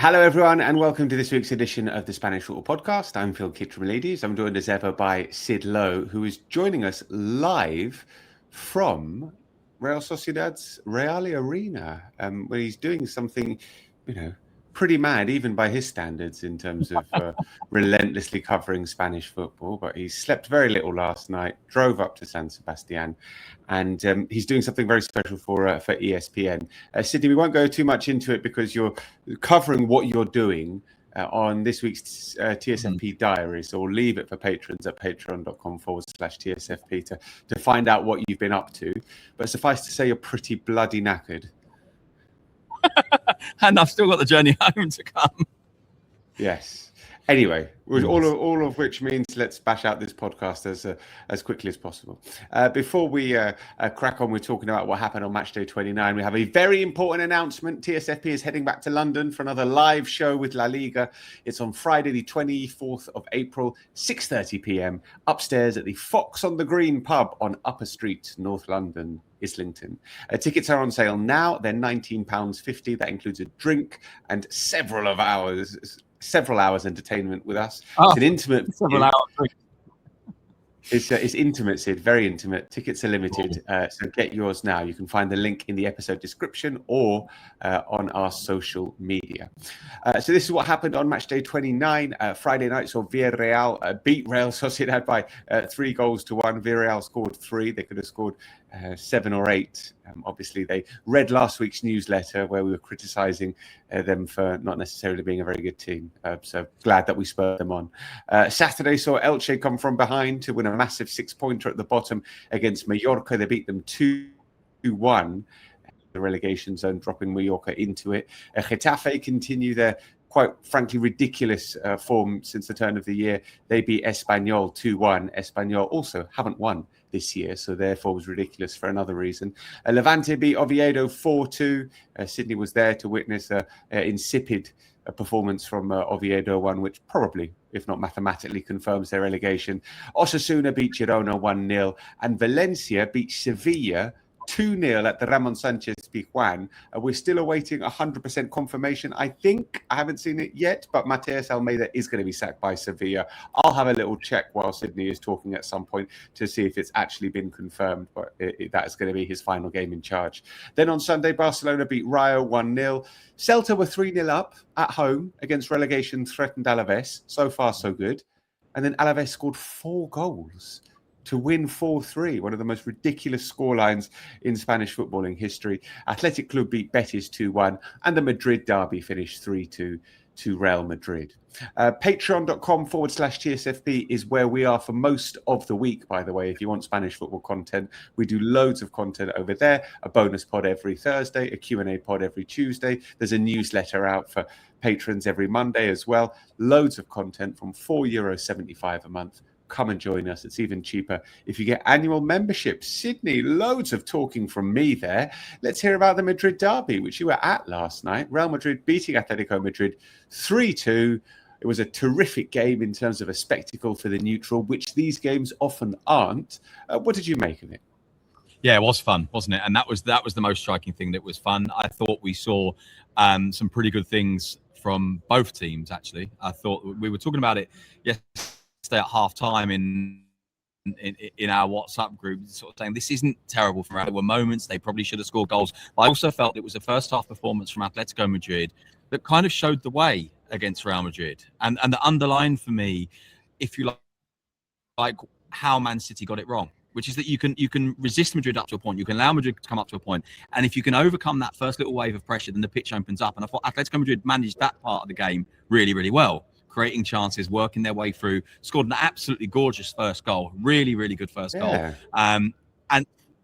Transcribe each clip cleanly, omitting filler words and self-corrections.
Hello, everyone, and welcome to this week's edition of the Spanish Football Podcast. I'm Phil Kitromilides. I'm joined as ever by Sid Lowe, who is joining us live from Real Sociedad's Real Arena, where he's doing something, pretty mad, even by his standards, in terms of relentlessly covering Spanish football. But he slept very little last night, drove up to San Sebastian, and he's doing something very special for ESPN. Sydney, we won't go too much into it because you're covering what you're doing on this week's TSFP diary. So we'll leave it for patrons at patreon.com/TSFP to find out what you've been up to. But suffice to say, you're pretty bloody knackered. And I've still got the journey home to come. Yes. Anyway, all of which means let's bash out this podcast as quickly as possible. Before we crack on with talking about what happened on Matchday 29, we have a very important announcement. TSFP is heading back to London for another live show with La Liga. It's on Friday, the 24th of April, 6:30 p.m, upstairs at the Fox on the Green pub on Upper Street, North London, Islington. Tickets are on sale now. They're £19.50. That includes a drink and several hours entertainment with us. It's an intimate. Several hours. It's intimate, Sid, very intimate. Tickets are limited, so get yours now. You can find the link in the episode description or on our social media. So this is what happened on Matchday 29. Friday night saw Villarreal beat Real Sociedad by 3-1. Villarreal scored 3. They could have scored 7 or 8. Obviously, they read last week's newsletter where we were criticising them for not necessarily being a very good team. So glad that we spurred them on. Saturday saw Elche come from behind to win a massive 6-pointer at the bottom against Mallorca. They beat them 2-1. The relegation zone, dropping Mallorca into it. Getafe continue their quite frankly ridiculous form since the turn of the year. They beat Espanyol 2-1. Espanyol also haven't won this year, so therefore was ridiculous for another reason. Levante beat Oviedo 4-2. Sydney was there to witness an insipid performance from Oviedo, one which probably, if not mathematically, confirms their relegation. Osasuna beat Girona 1-0, and Valencia beat Sevilla 2-0 at the Ramon Sanchez Pizjuan. We're still awaiting 100% confirmation. I think I haven't seen it yet, but Mateus Almeida is going to be sacked by Sevilla. I'll have a little check while Sydney is talking at some point to see if it's actually been confirmed, but that is going to be his final game in charge. Then on Sunday, Barcelona beat Rayo 1-0. Celta were 3-0 up at home against relegation-threatened Alaves. So far, so good. And then Alaves scored 4 goals to win 4-3, one of the most ridiculous scorelines in Spanish footballing history. Athletic Club beat Betis 2-1, and the Madrid Derby finished 3-2 to Real Madrid. Patreon.com/TSFP is where we are for most of the week, by the way. If you want Spanish football content, we do loads of content over there. A bonus pod every Thursday, a Q&A pod every Tuesday. There's a newsletter out for patrons every Monday as well. Loads of content from €4.75 a month. Come and join us. It's even cheaper if you get annual membership. Sydney, loads of talking from me there. Let's hear about the Madrid Derby, which you were at last night. Real Madrid beating Atletico Madrid 3-2. It was a terrific game in terms of a spectacle for the neutral, which these games often aren't. What did you make of it? Yeah, it was fun, wasn't it? And that was the most striking thing that was fun. I thought we saw some pretty good things from both teams, actually. I thought we were talking about it yesterday at half time in our WhatsApp group, sort of saying this isn't terrible from Real. There were moments they probably should have scored goals. But I also felt it was a first half performance from Atletico Madrid that kind of showed the way against Real Madrid and the underline for me, if you like how Man City got it wrong, which is that you can resist Madrid up to a point, you can allow Madrid to come up to a point, and if you can overcome that first little wave of pressure, then the pitch opens up. And I thought Atletico Madrid managed that part of the game really, really well, creating chances, working their way through, scored an absolutely gorgeous first goal, really, really good first goal.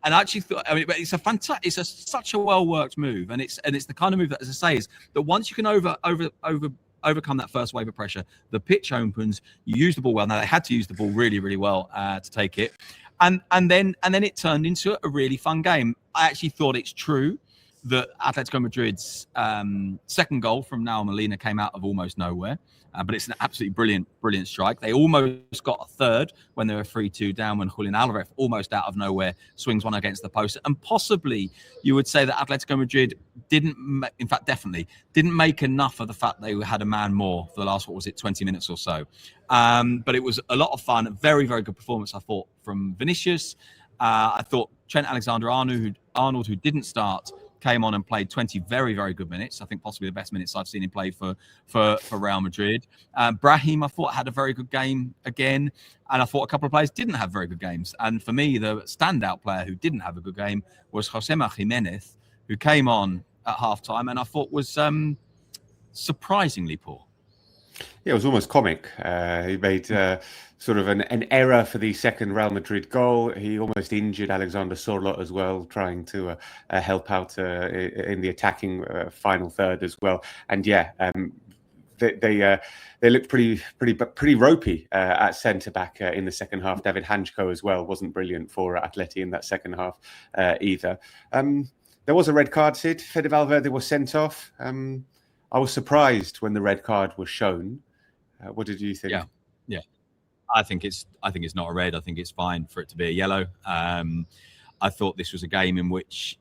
And I actually thought, I mean, it's a fantastic, such a well worked move, and it's the kind of move that, as I say, is that once you can overcome that first wave of pressure, the pitch opens, you use the ball well. Now they had to use the ball really, really well to take it, and then it turned into a really fun game. I actually thought it's true that Atletico Madrid's second goal from Nahuel Molina came out of almost nowhere. But it's an absolutely brilliant strike. They almost got a third when they were 3-2 down, when Julian Alvarez, almost out of nowhere, swings one against the post. And possibly you would say that Atletico Madrid definitely didn't make enough of the fact they had a man more for the last, 20 minutes or so. But it was a lot of fun. A very, very good performance, I thought, from Vinicius. I thought Trent Alexander-Arnold, who didn't start, came on and played 20 very, very good minutes. I think possibly the best minutes I've seen him play for Real Madrid. Brahim, I thought, had a very good game again. And I thought a couple of players didn't have very good games. And for me, the standout player who didn't have a good game was Josema Jimenez, who came on at halftime and I thought was surprisingly poor. Yeah, it was almost comic. He made sort of an error for the second Real Madrid goal. He almost injured Alexander Sorloth as well, trying to help out in the attacking final third as well. And yeah, they looked pretty ropey at centre back in the second half. David Hanchko as well wasn't brilliant for Atleti in that second half either. There was a red card, Sid. Fede Valverde was sent off. I was surprised when the red card was shown. What did you think? Yeah. I think it's not a red. I think it's fine for it to be a yellow. I thought this was a game in which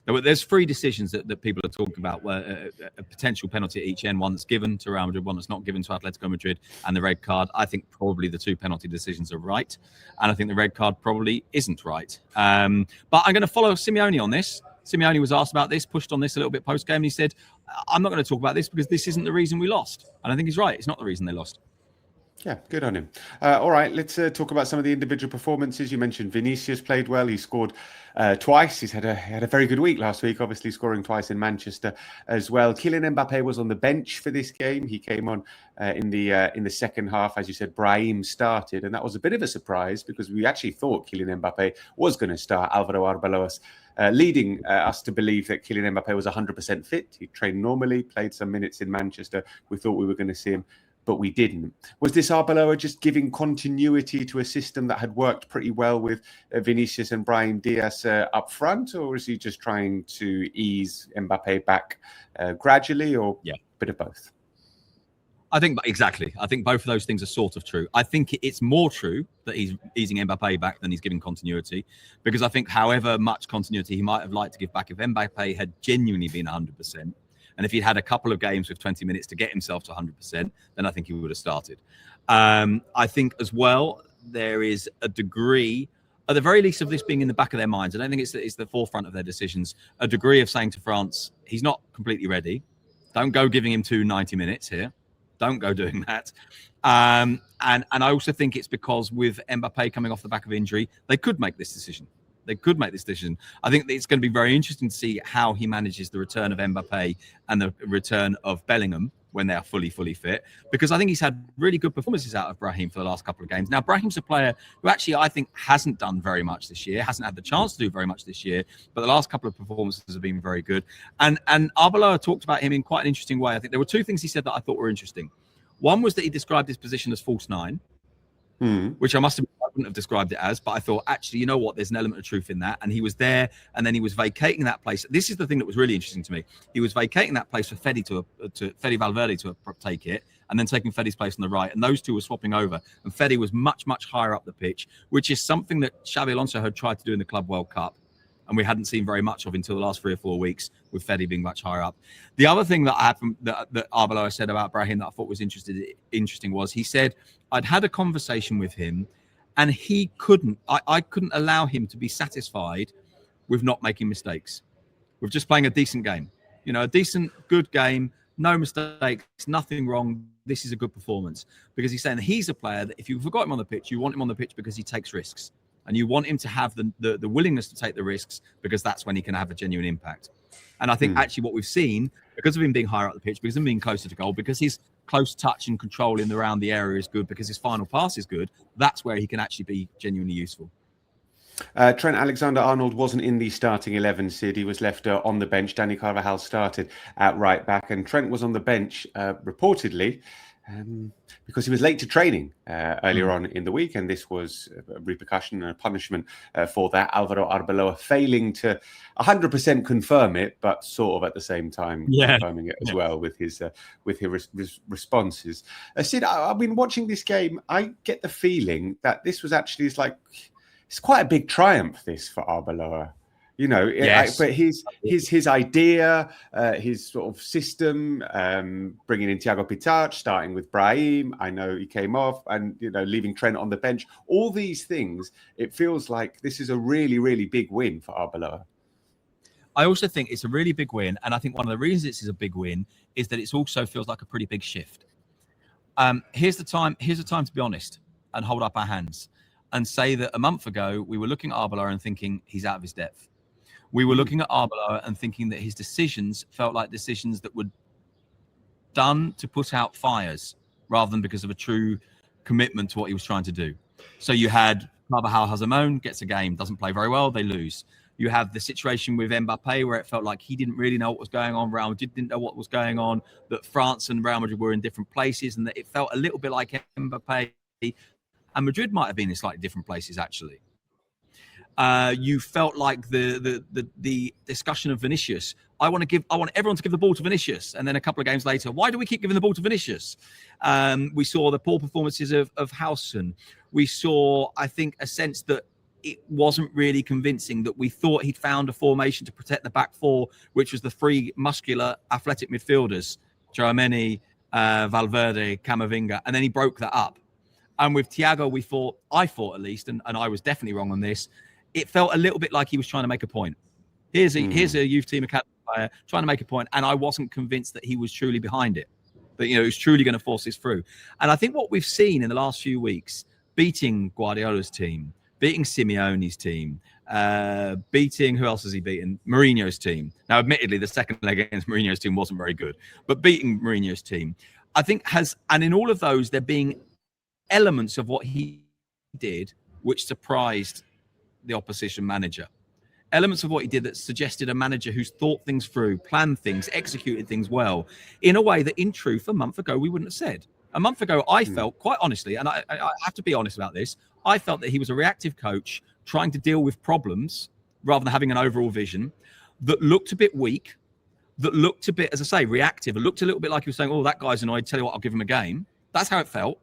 there's three decisions that people are talking about, where a potential penalty at each end, one that's given to Real Madrid, one that's not given to Atletico Madrid, and the red card. I think probably the two penalty decisions are right, and I think the red card probably isn't right. But I'm going to follow Simeone on this. Simeone was asked about this, pushed on this a little bit post-game, and he said, I'm not going to talk about this because this isn't the reason we lost. And I think he's right. It's not the reason they lost. Yeah, good on him. All right, let's talk about some of the individual performances. You mentioned Vinicius played well. He scored twice. He's had a very good week last week, obviously scoring twice in Manchester as well. Kylian Mbappe was on the bench for this game. He came on in the second half. As you said, Brahim started, and that was a bit of a surprise because we actually thought Kylian Mbappe was going to start. Alvaro Arbeloas leading us to believe that Kylian Mbappe was 100% fit. He trained normally, played some minutes in Manchester. We thought we were going to see him, but we didn't. Was this Arbeloa just giving continuity to a system that had worked pretty well with Vinicius and Brahim Diaz up front, or is he just trying to ease Mbappe back gradually, or a bit of both? I think both of those things are sort of true. I think it's more true that he's easing Mbappe back than he's giving continuity, because I think however much continuity he might have liked to give back, if Mbappe had genuinely been 100%, and if he'd had a couple of games with 20 minutes to get himself to 100%, then I think he would have started. I think as well, there is a degree, at the very least, of this being in the back of their minds. I don't think it's the forefront of their decisions. A degree of saying to France, he's not completely ready. Don't go giving him 90 minutes here. Don't go doing that. And I also think it's because with Mbappe coming off the back of injury, they could make this decision. I think it's going to be very interesting to see how he manages the return of Mbappe and the return of Bellingham when they are fully fit, because I think he's had really good performances out of Brahim for the last couple of games. Now, Brahim's a player who actually I think hasn't done very much this year, hasn't had the chance to do very much this year, but the last couple of performances have been very good. And Arbeloa talked about him in quite an interesting way. I think there were two things he said that I thought were interesting. One was that he described his position as false nine, which I wouldn't have described it as, but I thought, actually, you know what, there's an element of truth in that. And he was there, and then he was vacating that place. This is the thing that was really interesting to me. He was vacating that place for Fede Valverde to take it, and then taking Fede's place on the right. And those two were swapping over. And Fede was much higher up the pitch, which is something that Xabi Alonso had tried to do in the Club World Cup, and we hadn't seen very much of until the last 3 or 4 weeks, with Fede being much higher up. The other thing that that Arbeloa said about Brahim that I thought was interesting was he said, I'd had a conversation with him, and I couldn't allow him to be satisfied with not making mistakes, with just playing a decent game. You know, a decent, good game, no mistakes, nothing wrong. This is a good performance. Because he's saying he's a player that if you forgot him on the pitch, you want him on the pitch because he takes risks. And you want him to have the willingness to take the risks, because that's when he can have a genuine impact. And I think actually what we've seen, because of him being higher up the pitch, because of him being closer to goal, because his close touch and control in around the area is good, because his final pass is good, that's where he can actually be genuinely useful. Trent Alexander-Arnold wasn't in the starting 11, Sid. He was left on the bench. Dani Carvajal started at right back, and Trent was on the bench reportedly because he was late to training earlier on in the week, and this was a repercussion and a punishment for that. Alvaro Arbeloa failing to 100% confirm it, but sort of at the same time confirming it as well with his responses. Sid, I've been watching this game. I get the feeling that this was actually it's quite a big triumph, this, for Arbeloa. You know, but his idea, his sort of system, bringing in Thiago Pitach, starting with Brahim. I know he came off, and leaving Trent on the bench. All these things, it feels like this is a really, really big win for Arbeloa. I also think it's a really big win, and I think one of the reasons this is a big win is that it also feels like a pretty big shift. Here's the time to be honest and hold up our hands and say that a month ago we were looking at Arbeloa and thinking he's out of his depth. We were looking at Arbeloa and thinking that his decisions felt like decisions that were done to put out fires rather than because of a true commitment to what he was trying to do. So you had Carvajal Hazamon gets a game, doesn't play very well, they lose. You have the situation with Mbappe where it felt like he didn't really know what was going on. Real Madrid didn't know what was going on, that France and Real Madrid were in different places, and that it felt a little bit like Mbappe and Madrid might have been in slightly different places, actually. You felt like the discussion of Vinicius. I want everyone to give the ball to Vinicius, and then a couple of games later, why do we keep giving the ball to Vinicius? We saw the poor performances of Howson. We saw, I think, a sense that it wasn't really convincing, that we thought he'd found a formation to protect the back four, which was the three muscular, athletic midfielders, Tchouaméni, Valverde, Camavinga, and then he broke that up. And with Thiago, I thought at least, and I was definitely wrong on this, it felt a little bit like he was trying to make a point. Here's a youth team academy player trying to make a point, and I wasn't convinced that he was truly behind it, that he was truly going to force this through. And I think what we've seen in the last few weeks, beating Guardiola's team, beating Simeone's team, beating, who else has he beaten? Mourinho's team. Now, admittedly, the second leg against Mourinho's team wasn't very good, but beating Mourinho's team, I think and in all of those, there being elements of what he did which surprised the opposition manager. Elements of what he did that suggested a manager who's thought things through, planned things, executed things well, in a way that, in truth, a month ago, we wouldn't have said. A month ago, I felt, quite honestly, and I have to be honest about this, I felt that he was a reactive coach trying to deal with problems rather than having an overall vision, that looked a bit weak, that looked a bit, as I say, reactive. It looked a little bit like he was saying, oh, that guy's annoyed, tell you what, I'll give him a game. That's how it felt.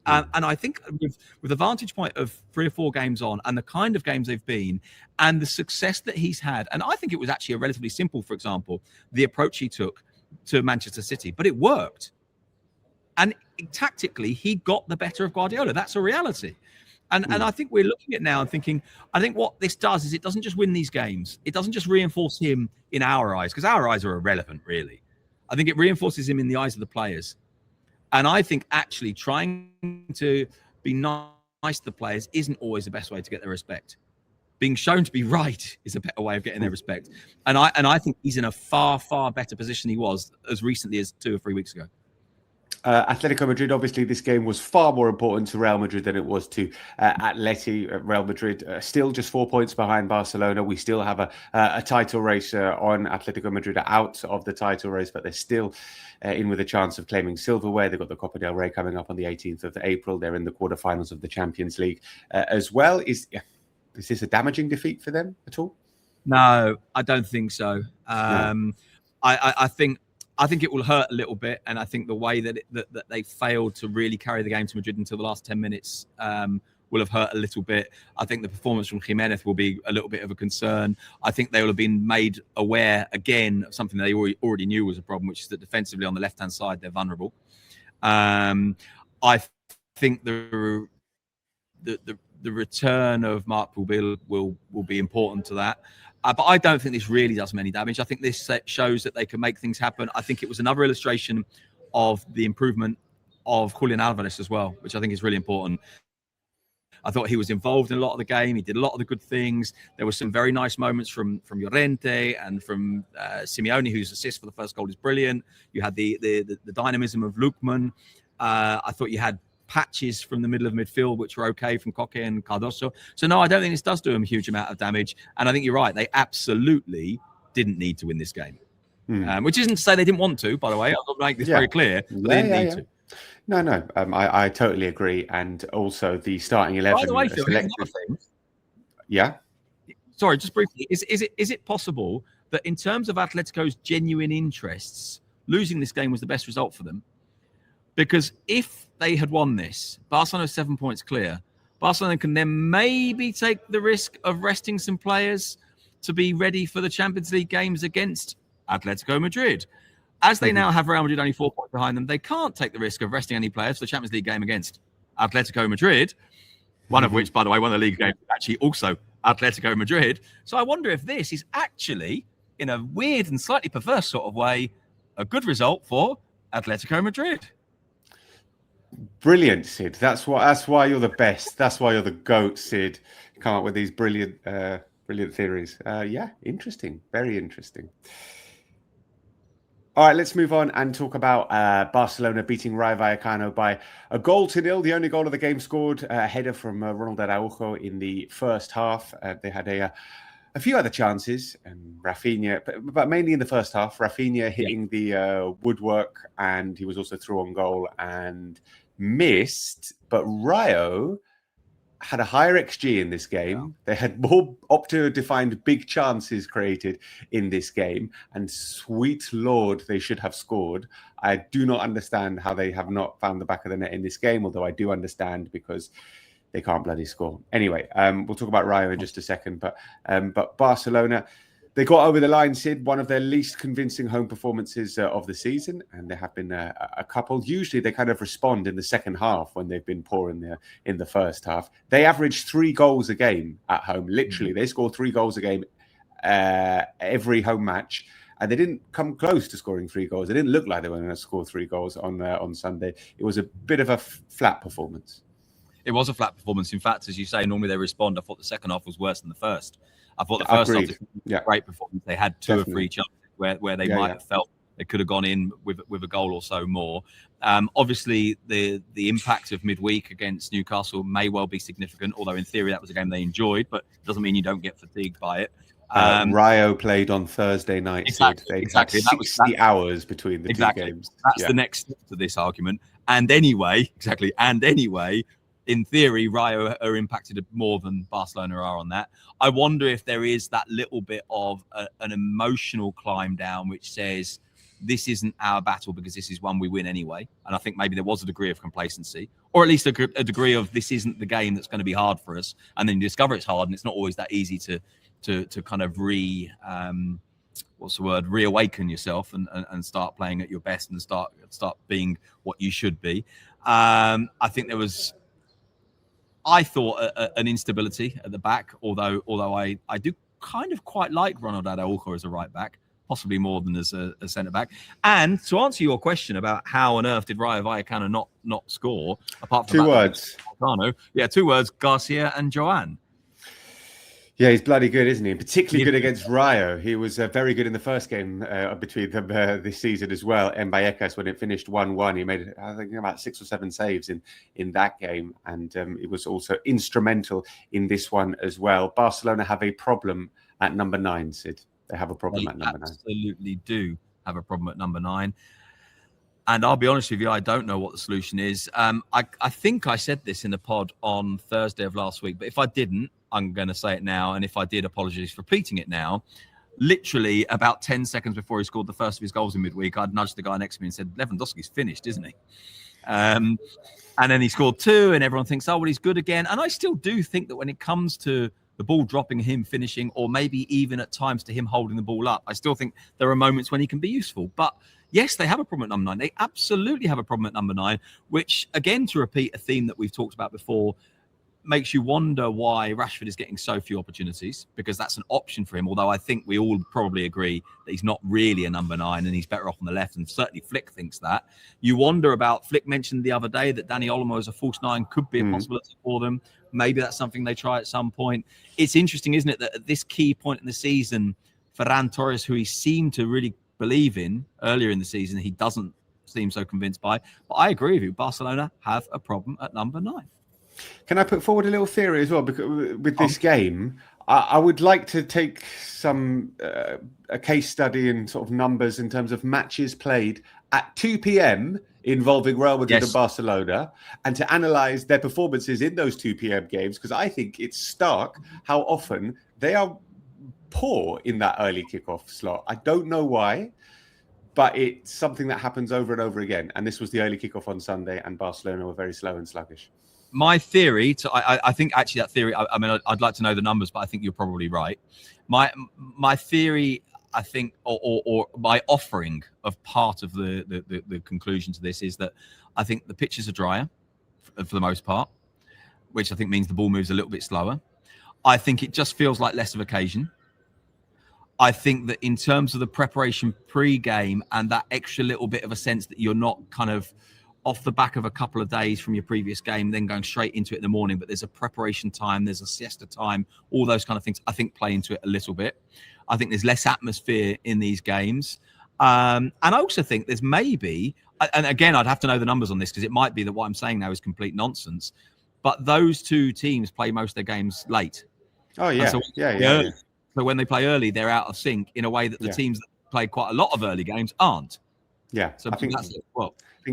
And I think with the vantage point of 3 or 4 games on, and the kind of games they've been, and the success that he's had, and I think it was actually a relatively simple, for example, the approach he took to Manchester City, but it worked. And tactically, he got the better of Guardiola. That's a reality. And I think we're looking at now and thinking, I think what this does is it doesn't just win these games. It doesn't just reinforce him in our eyes, because our eyes are irrelevant, really. I think it reinforces him in the eyes of the players. And I think actually trying to be nice to the players isn't always the best way to get their respect. Being shown to be right is a better way of getting their respect. And I think he's in a far, far better position he was as recently as 2 or 3 weeks ago. Atletico Madrid, obviously, this game was far more important to Real Madrid than it was to Atleti. Real Madrid still just 4 points behind Barcelona. We still have a title race on. Atletico Madrid are out of the title race, but they're still in with a chance of claiming silverware. They've got the Copa del Rey coming up on the 18th of April. They're in the quarterfinals of the Champions League as well. Is this a damaging defeat for them at all? No, I don't think so. No. I think it will hurt a little bit, and I think the way that they failed to really carry the game to Madrid until the last 10 minutes will have hurt a little bit. I think the performance from Jimenez will be a little bit of a concern. I think they will have been made aware again of something they already knew was a problem, which is that defensively on the left-hand side they're vulnerable. I think the return of Marc Pulbil will be important to that. But I don't think this really does them any damage. I think this shows that they can make things happen. I think it was another illustration of the improvement of Julian Alvarez as well, which I think is really important. I thought he was involved in a lot of the game. He did a lot of the good things. There were some very nice moments from Llorente and from Simeone, whose assist for the first goal is brilliant. You had the dynamism of Lookman. I thought you had patches from the middle of midfield which were okay from Koke and Cardoso. So no, I don't think this does do them a huge amount of damage. And I think you're right. They absolutely didn't need to win this game. Which isn't to say they didn't want to, by the way. I'll make this very clear, but they didn't need to. No. I totally agree. And also the starting 11 By the way, Phil, here's another thing. Yeah. Sorry, just briefly. Is it possible that in terms of Atletico's genuine interests, losing this game was the best result for them? Because if they had won this, Barcelona 7 points clear. Barcelona can then maybe take the risk of resting some players to be ready for the Champions League games against Atletico Madrid. As they now have Real Madrid only 4 points behind them, they can't take the risk of resting any players for the Champions League game against Atletico Madrid, one of which, by the way, one of the league games is actually also Atletico Madrid. So I wonder if this is actually, in a weird and slightly perverse sort of way, a good result for Atletico Madrid. Brilliant, Sid. That's why you're the best. That's why you're the GOAT, Sid. Come up with these brilliant theories. Yeah, interesting. Very interesting. All right, let's move on and talk about Barcelona beating Rayo Vallecano by a 1-0. The only goal of the game scored, a header from Ronald Araujo in the first half. They had a few other chances, and Rafinha, but mainly in the first half, Rafinha hitting the woodwork, and he was also through on goal and missed. But Rayo had a higher XG in this game. They had more Opta-defined big chances created in this game. And sweet Lord, they should have scored. I do not understand how they have not found the back of the net in this game, although I do understand because they can't bloody score. Anyway, we'll talk about Rayo in just a second. But Barcelona, they got over the line, Sid, one of their least convincing home performances of the season. And there have been a couple. Usually they kind of respond in the second half when they've been poor in the first half. They average 3 goals a game at home. Literally, they score 3 goals a game every home match. And they didn't come close to scoring 3 goals. They didn't look like they were going to score 3 goals on Sunday. It was a bit of a flat performance. It was a flat performance. In fact, as you say, normally they respond. I thought the second half was worse than the first. I thought the first half was a great performance. They had 2 or 3 chances where they might have felt they could have gone in with a goal or so more. Obviously, the impact of midweek against Newcastle may well be significant, although in theory that was a game they enjoyed, but it doesn't mean you don't get fatigued by it. Rayo played on Thursday night. Exactly. Had 60 hours between the 2 games. That's the next step to this argument. And anyway, in theory, Rayo are impacted more than Barcelona are on that. I wonder if there is that little bit of an emotional climb down, which says this isn't our battle because this is one we win anyway. And I think maybe there was a degree of complacency, or at least a degree of this isn't the game that's going to be hard for us. And then you discover it's hard, and it's not always that easy to kind of reawaken yourself and start playing at your best and start being what you should be. I think there was, I thought, an instability at the back, although I do kind of quite like Ronald Araujo as a right back, possibly more than as a centre back. And to answer your question about how on earth did Rayo Vallecano not score, apart from 2 words. 2 words: Garcia and Joan. Yeah, he's bloody good, isn't he? Particularly good against Rayo. He was very good in the first game between them this season as well. And Vallecas, when it finished 1-1, he made, I think, about 6 or 7 saves in that game. And it was also instrumental in this one as well. Barcelona have a problem at number 9, Sid. They have a problem at number 9. Absolutely do have a problem at number 9. And I'll be honest with you, I don't know what the solution is. I think I said this in the pod on Thursday of last week, but if I didn't, I'm going to say it now. And if I did, apologies for repeating it now. Literally about 10 seconds before he scored the first of his goals in midweek, I'd nudged the guy next to me and said, Lewandowski's finished, isn't he? And then he scored 2 and everyone thinks, oh, well, he's good again. And I still do think that when it comes to the ball dropping, him finishing, or maybe even at times to him holding the ball up, I still think there are moments when he can be useful. But yes, they have a problem at number 9. They absolutely have a problem at number 9, which, again, to repeat a theme that we've talked about before, makes you wonder why Rashford is getting so few opportunities, because that's an option for him. Although I think we all probably agree that he's not really a number 9 and he's better off on the left. And certainly Flick thinks that. You wonder about, Flick mentioned the other day that Dani Olmo as a false 9 could be a possibility for them. Maybe that's something they try at some point. It's interesting, isn't it, that at this key point in the season, Ferran Torres, who he seemed to really believe in earlier in the season, he doesn't seem so convinced by. But I agree with you. Barcelona have a problem at number 9. Can I put forward a little theory as well? Because with this game, I would like to take a case study in sort of numbers in terms of matches played at 2 p.m. involving Real Madrid and Barcelona, and to analyse their performances in those 2 p.m. games, because I think it's stark how often they are poor in that early kickoff slot. I don't know why, but it's something that happens over and over again. And this was the early kickoff on Sunday, and Barcelona were very slow and sluggish. My theory, I think actually that theory, I mean, I'd like to know the numbers, but I think you're probably right. My theory, I think, or my offering of part of the conclusion to this is that I think the pitches are drier for the most part, which I think means the ball moves a little bit slower. I think it just feels like less of occasion. I think that in terms of the preparation pre-game and that extra little bit of a sense that you're not kind of off the back of a couple of days from your previous game, then going straight into it in the morning, but there's a preparation time, there's a siesta time, all those kind of things, I think play into it a little bit. I think there's less atmosphere in these games. And I also think there's maybe, and again, I'd have to know the numbers on this because it might be that what I'm saying now is complete nonsense, but those two teams play most of their games late. Oh, yeah. So So when they play early, they're out of sync in a way that the teams that play quite a lot of early games aren't. Yeah, so I think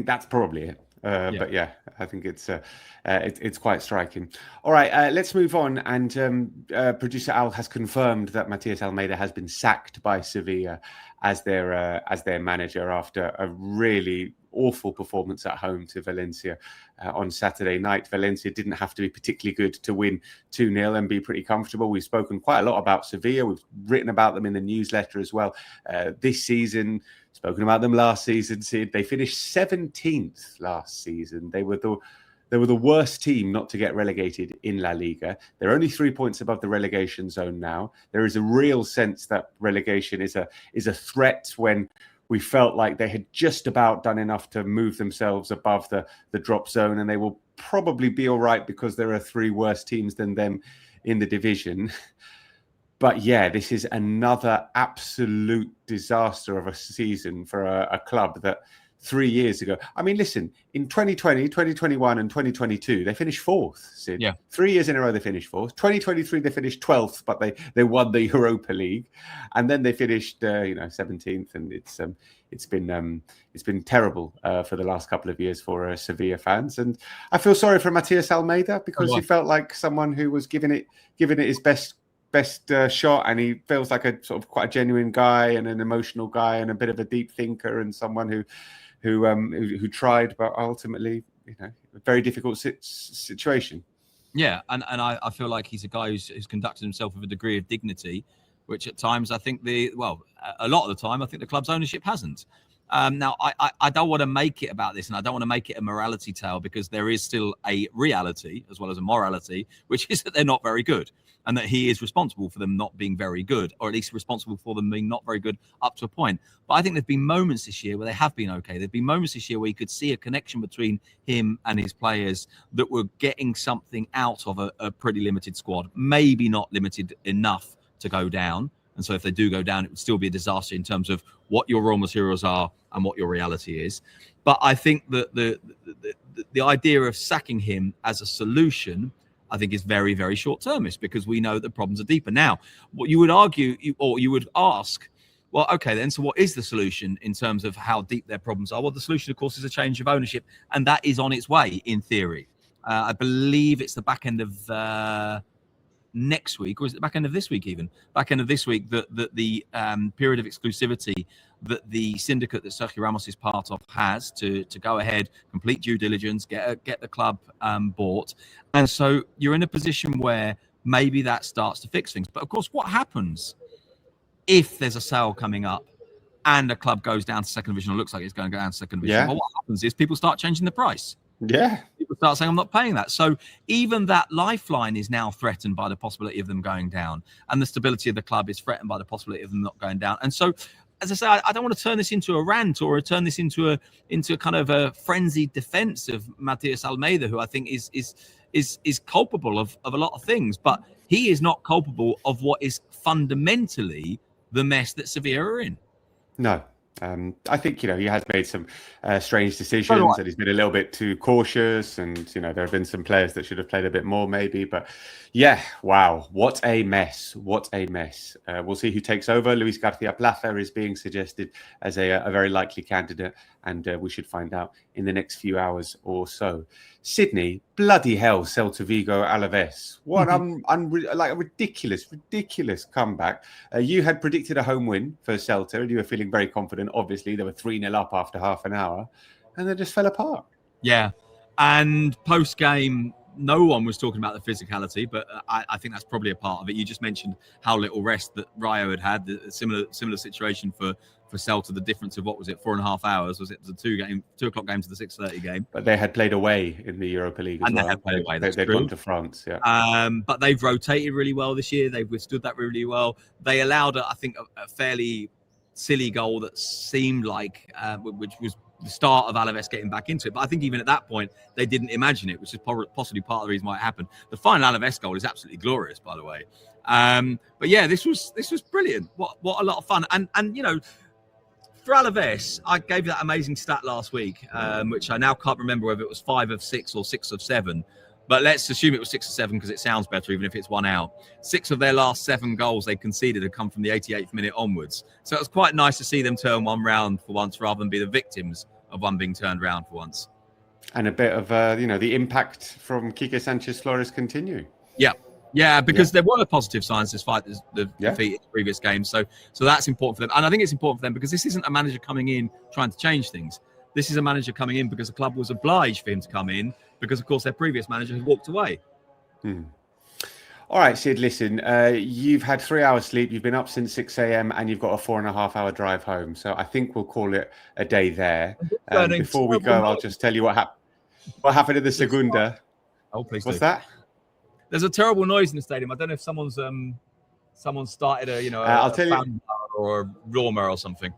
that's probably it. But yeah, I think it's quite striking. All right, let's move on. And producer Al has confirmed that Matias Almeida has been sacked by Sevilla as their manager after a really awful performance at home to Valencia on Saturday night. Valencia didn't have to be particularly good to win 2-0 and be pretty comfortable. We've spoken quite a lot about Sevilla. We've written about them in the newsletter as well this season. Spoken about them last season, Sid. They finished 17th last season. They were the worst team not to get relegated in La Liga. They're only 3 points above the relegation zone now. There is a real sense that relegation is a threat when we felt like they had just about done enough to move themselves above the drop zone, and they will probably be all right because there are 3 worse teams than them in the division. But yeah, this is another absolute disaster of a season for a club that 3 years ago. I mean, listen, in 2020, 2021 and 2022, they finished 4th, Sid. Yeah. 3 years in a row, they finished 4th. 2023, they finished 12th, but they won the Europa League. And then they finished, 17th. And it's been terrible for the last couple of years for Sevilla fans. And I feel sorry for Matias Almeida because he felt like someone who was giving it his best shot, and he feels like a sort of quite a genuine guy and an emotional guy and a bit of a deep thinker and someone who tried, but ultimately, a very difficult situation. Yeah, and I feel like he's a guy who's conducted himself with a degree of dignity, which at times I think a lot of the time I think the club's ownership hasn't. Now, I don't want to make it about this, and I don't want to make it a morality tale, because there is still a reality as well as a morality, which is that they're not very good, and that he is responsible for them not being very good, or at least responsible for them being not very good up to a point. But I think there've been moments this year where they have been okay. There've been moments this year where you could see a connection between him and his players that were getting something out of a pretty limited squad, maybe not limited enough to go down. And so if they do go down, it would still be a disaster in terms of what your raw materials are and what your reality is. But I think that the idea of sacking him as a solution, I think, is very, very short-termist, because we know that problems are deeper. Now, what you would argue, or you would ask, well, okay, then, so what is the solution in terms of how deep their problems are? Well, the solution, of course, is a change of ownership, and that is on its way, in theory. I believe it's the back end of next week, or is it the back end of this week even? Back end of this week, that the period of exclusivity that the syndicate that Sergio Ramos is part of has to go ahead, complete due diligence, get the club bought. And so you're in a position where maybe that starts to fix things. But of course, what happens if there's a sale coming up and a club goes down to second division, or looks like it's going to go down to second division? Yeah. Well, what happens is people start changing the price. Yeah. People start saying, I'm not paying that. So even that lifeline is now threatened by the possibility of them going down. And the stability of the club is threatened by the possibility of them not going down. And so, as I say, I don't want to turn this into a rant or turn this into a kind of a frenzied defense of Matias Almeida, who I think is culpable of a lot of things. But he is not culpable of what is fundamentally the mess that Sevilla are in. No. I think, he has made some strange decisions and he's been a little bit too cautious. And, there have been some players that should have played a bit more maybe. But yeah, wow, what a mess. What a mess. We'll see who takes over. Luis Garcia Plaza is being suggested as a very likely candidate. And we should find out in the next few hours or so. Sydney, bloody hell, Celta Vigo, Alaves. What like a ridiculous comeback. You had predicted a home win for Celta and you were feeling very confident. Obviously, they were 3-0 up after half an hour and they just fell apart. Yeah. And post-game, no one was talking about the physicality, but I think that's probably a part of it. You just mentioned how little rest that Rayo had. The similar situation for Celta. The difference of 4.5 hours was it was a 2 o'clock game to the 6:30 game. But they had played away in the Europa League as well. They had played away. They'd gone to France. Yeah. But they've rotated really well this year. They've withstood that really well. They allowed, I think, a fairly silly goal that seemed like, which was the start of Alaves getting back into it. But I think even at that point, they didn't imagine it, which is possibly part of the reason why it happened. The final Alaves goal is absolutely glorious, by the way. But yeah, this was brilliant. What a lot of fun. And for Alaves, I gave that amazing stat last week, which I now can't remember whether it was 5 of 6 or 6 of 7. But let's assume it was 6 or 7 because it sounds better, even if it's 1 out. 6 of their last 7 goals they conceded had come from the 88th minute onwards. So it was quite nice to see them turn one round for once rather than be the victims of one being turned round for once. And a bit of, the impact from Quique Sanchez Flores continue. Yeah, because there were positive signs despite the defeat in the previous game. So that's important for them. And I think it's important for them because this isn't a manager coming in trying to change things. This is a manager coming in because the club was obliged for him to come in because, of course, their previous manager had walked away. All right, Sid, listen, you've had 3 hours sleep. You've been up since 6 a.m. and you've got a 4.5 hour drive home. So I think we'll call it a day there. Before we go, I'll just tell you what happened in the Segunda. Oh, please. What's that? There's a terrible noise in the stadium. I don't know if someone started I'll tell you, or a lawnmower or something.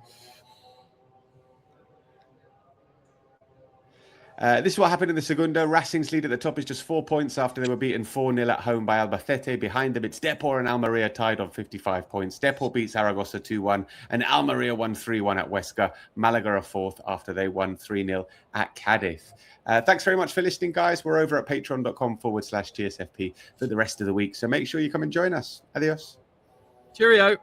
This is what happened in the Segunda. Racing's lead at the top is just 4 points after they were beaten 4-0 at home by Albacete. Behind them, it's Depor and Almeria tied on 55 points. Depor beat Zaragoza 2-1 and Almeria won 3-1 at Huesca. Malaga are fourth after they won 3-0 at Cadiz. Thanks very much for listening, guys. We're over at patreon.com/TSFP for the rest of the week. So make sure you come and join us. Adios. Cheerio.